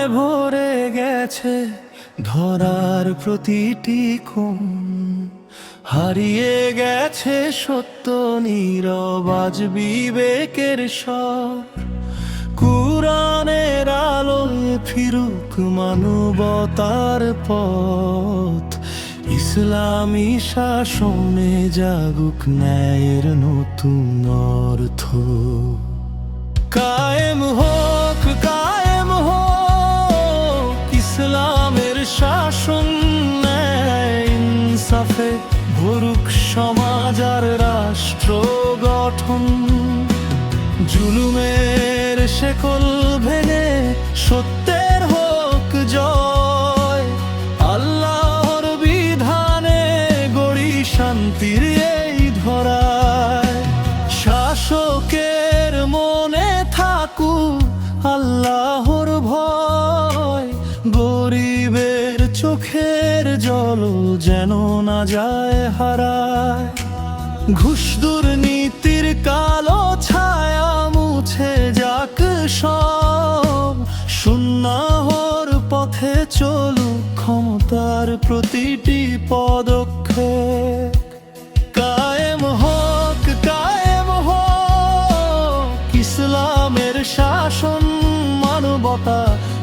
ঘৃণায় ভরে গেছে ধরার প্রতিটি কোণ, হারিয়ে গেছে সত্য নীরবাজ বিবেকের স্বর। কুরআনের আলোয় ফিরুক মানবতার পথ, ইসলামী শাসনে জাগুক ন্যায়ের নতুন অর্থ। কায়েম হোক ইসলামের শাসন, ন্যায় ইনসাফে ভরুক সমাজ আর রাষ্ট্র গঠন। জুলুমের শেকল ভেঙে সত্যের হোক জয়, আল্লাহর বিধানে গড়ি শান্তির এই ধরায়। শাসকের মনে থাকুক আল্লাহর ভয়, গরিবের চোখের জল যেন না যায় হারায়। ঘুষ দুর্নীতির কালো ছায়া মুছে যাক সব, সুন্নাহর পথে চলুক ক্ষমতার প্রতিটি পদক্ষেপ। কায়েম হোক ইসলামের শাসন, মানবতা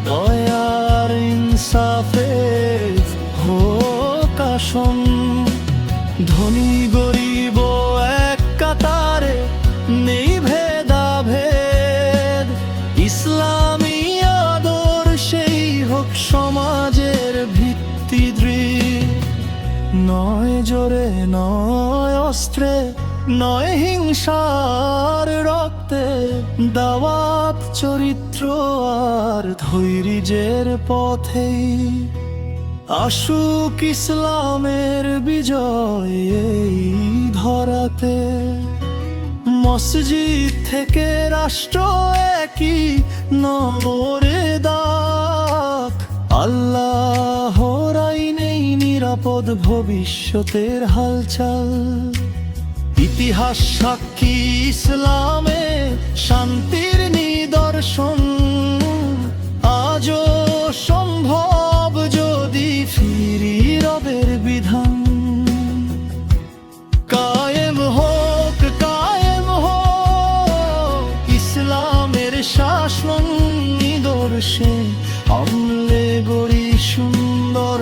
দয়ার ইনসাফে হোক আসন। ধনী গরিব এক কাতারে, নেই ভেদাভেদ, ইসলামী আদর্শেই হোক সমাজের ভিত্তি দৃঢ়। নয় জোরে নয় অস্ত্রে, নয় হিংসার রক্তে, দাওয়াত চরিত্র আর ধৈর্যের পথেই আসুক ইসলামের বিজয় এই ধরাতে। মসজিদ থেকে রাষ্ট্র একই নম্বরে দাক, আল্লাহর আইনেই নিরাপদ ভবিষ্যতের হালচাল। ইতিহাস সাক্ষী ইসলামে শান্তির নিদর্শন, আজও সম্ভব যদি ফিরি রবের বিধান। কায়েম হোক ইসলামের শাসন, নিদর্শে আমলে গড়ি সুন্দর